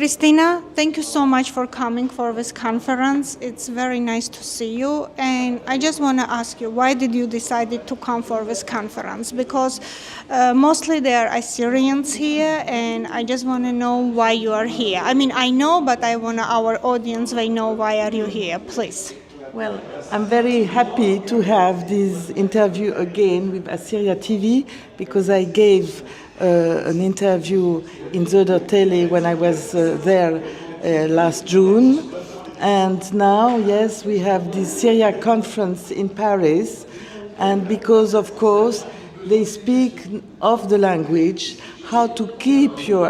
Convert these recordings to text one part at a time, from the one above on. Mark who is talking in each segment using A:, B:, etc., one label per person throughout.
A: Christina, thank you so much for coming for this conference. It's very nice to see you. And I just want to ask you, why did you decide to come for this conference? Because mostly there are Assyrians here, and I just want to know why you are here. I mean, I know, but I want our audience, they know why are you here, please.
B: Well, I'm very happy to have this interview again with Assyria TV because I gave an interview in Zöder Tele when I was there last June. And now, yes, we have this Syria conference in Paris. And because, of course, they speak of the language, how to keep your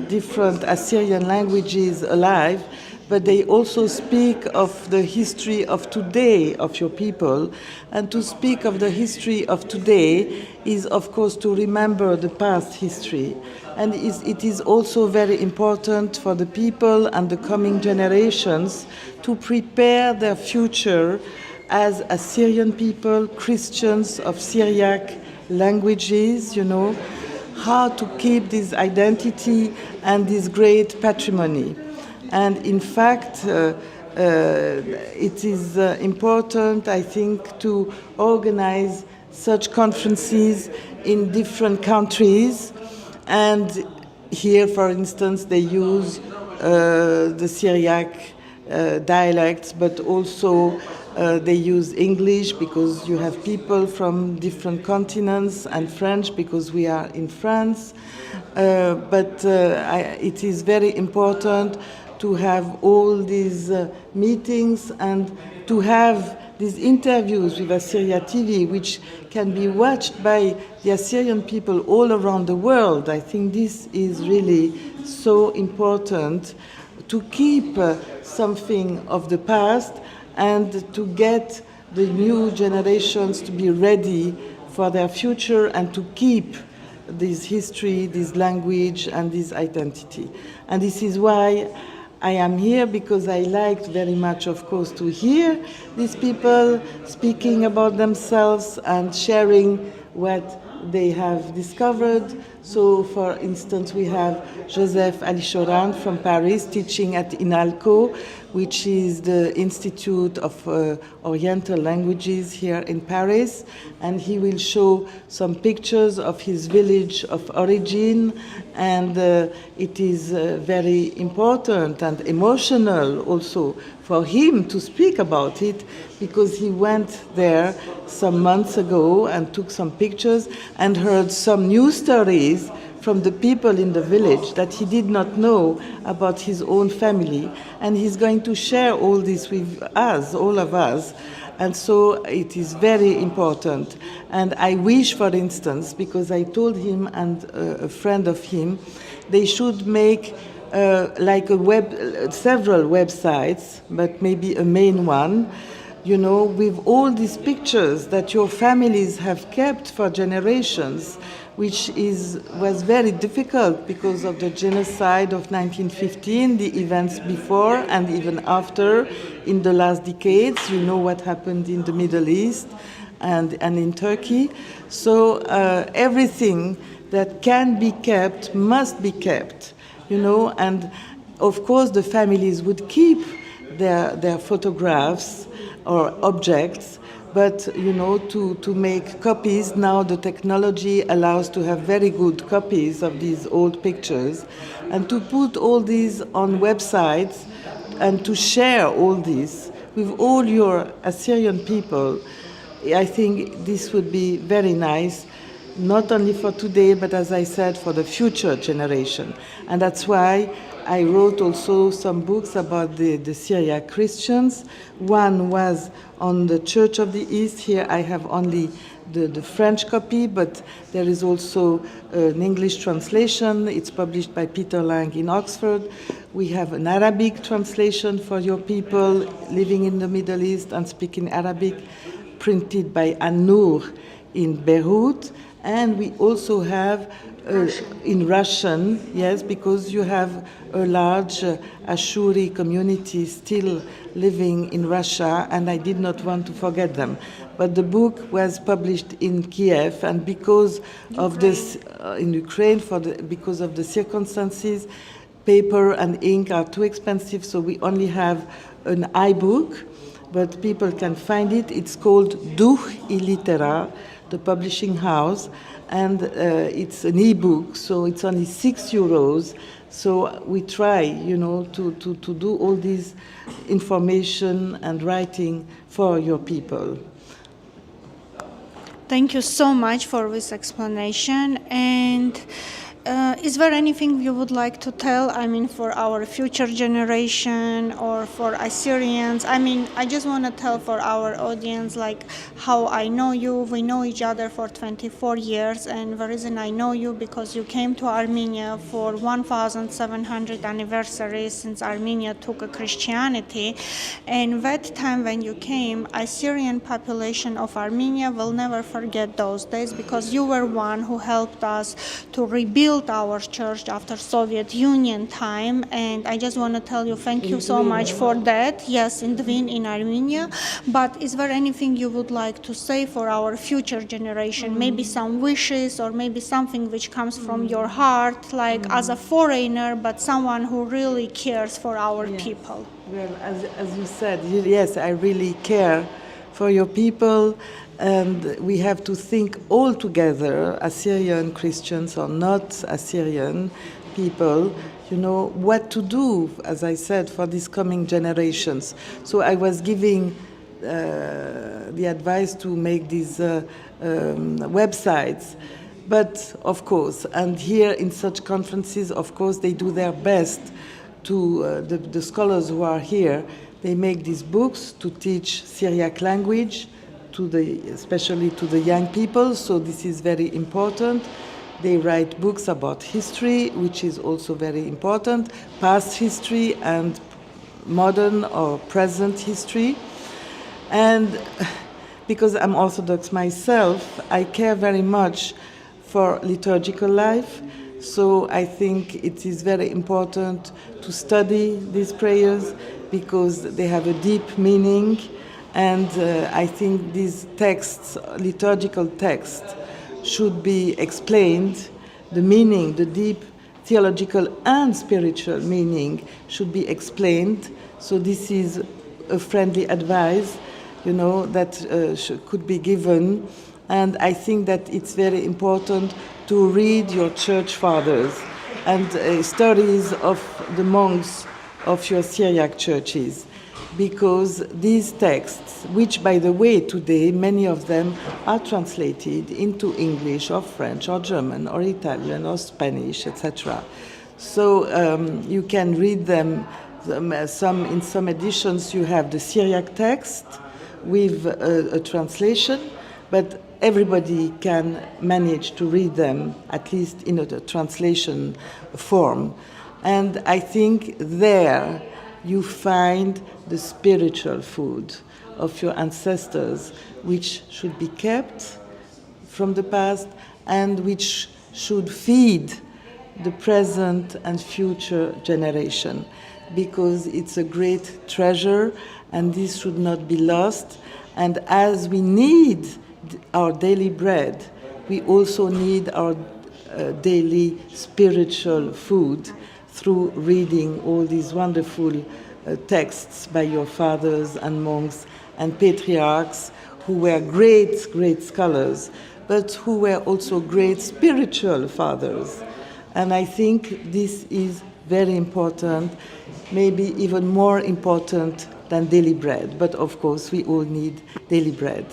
B: different Assyrian languages alive, but they also speak of the history of today of your people. And to speak of the history of today is, of course, to remember the past history. And it is also very important for the people and the coming generations to prepare their future as Assyrian people, Christians of Syriac languages, how to keep this identity and this great patrimony. And in fact, it is important, I think, to organize such conferences in different countries. And here, for instance, they use the Syriac dialects, but also they use English because you have people from different continents, and French because we are in France. But it is very important to have all these meetings and to have these interviews with Assyria TV, which can be watched by the Assyrian people all around the world. I think this is really so important to keep something of the past and to get the new generations to be ready for their future and to keep this history, this language, and this identity. And this is why I am here, because I liked very much, of course, to hear these people speaking about themselves and sharing what they have discovered. So, for instance, we have Joseph Alishoran from Paris teaching at INALCO, which is the Institute of Oriental Languages here in Paris, and he will show some pictures of his village of origin, and it is very important and emotional also for him to speak about it, because he went there some months ago and took some pictures and heard some new stories from the people in the village that he did not know about his own family. And he's going to share all this with us, all of us. And so it is very important. And I wish, for instance, because I told him and a friend of him, they should make several websites, but maybe a main one, with all these pictures that your families have kept for generations, which was very difficult because of the genocide of 1915, the events before and even after in the last decades. You know what happened in the Middle East and in Turkey. So everything that can be kept must be kept, and of course the families would keep their photographs or objects, but to make copies, now the technology allows to have very good copies of these old pictures, and to put all these on websites and to share all this with all your Assyrian people. I think this would be very nice, not only for today, but as I said, for the future generation. And that's why I wrote also some books about the Syriac Christians. One was on the Church of the East. Here I have only the French copy, but there is also an English translation. It's published by Peter Lang in Oxford. We have an Arabic translation for your people living in the Middle East and speaking Arabic, printed by An-Noor in Beirut. And we also have in Russian, yes, because you have a large Ashuri community still living in Russia, and I did not want to forget them. But the book was published in Kiev, and because of this, in Ukraine, because of the circumstances, paper and ink are too expensive, so we only have an iBook, but people can find it. It's called Duch y Litera, the publishing house, and it's an e-book, so it's only €6. So we try, to do all this information and writing for your people.
A: Thank you so much for this explanation. And is there anything you would like to tell, for our future generation or for Assyrians? I just want to tell for our audience, how I know you. We know each other for 24 years, and the reason I know you because you came to Armenia for 1,700th anniversary since Armenia took a Christianity. And that time when you came, Assyrian population of Armenia will never forget those days because you were one who helped us to rebuild our church after Soviet Union time, and I just want to tell you thank you so much for that. Yes, in Dvin, in Armenia. But is there anything you would like to say for our future generation? Maybe some wishes or maybe something which comes from your heart, as a foreigner, but someone who really cares for our people.
B: Well, as you said, yes, I really care for your people. And we have to think all together, Assyrian Christians or not Assyrian people, what to do, as I said, for these coming generations. So I was giving the advice to make these websites. But, of course, and here in such conferences, of course, they do their best to, the scholars who are here, they make these books to teach Syriac language, especially to the young people, so this is very important. They write books about history, which is also very important, past history and modern or present history. And because I'm Orthodox myself, I care very much for liturgical life, so I think it is very important to study these prayers because they have a deep meaning. And I think these texts, liturgical texts, should be explained. The meaning, the deep theological and spiritual meaning should be explained. So this is a friendly advice, that could be given. And I think that it's very important to read your church fathers and stories of the monks of your Syriac churches. Because these texts, which by the way today many of them are translated into English or French or German or Italian or Spanish, etc. So you can read them. In some editions you have the Syriac text with a translation, but everybody can manage to read them, at least in a translation form. And I think there you find the spiritual food of your ancestors, which should be kept from the past and which should feed the present and future generation, because it's a great treasure and this should not be lost. And as we need our daily bread, we also need our daily spiritual food through reading all these wonderful texts by your fathers and monks and patriarchs who were great, great scholars, but who were also great spiritual fathers. And I think this is very important, maybe even more important than daily bread. But of course, we all need daily bread.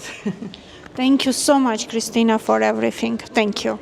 A: Thank you so much, Christina, for everything. Thank you.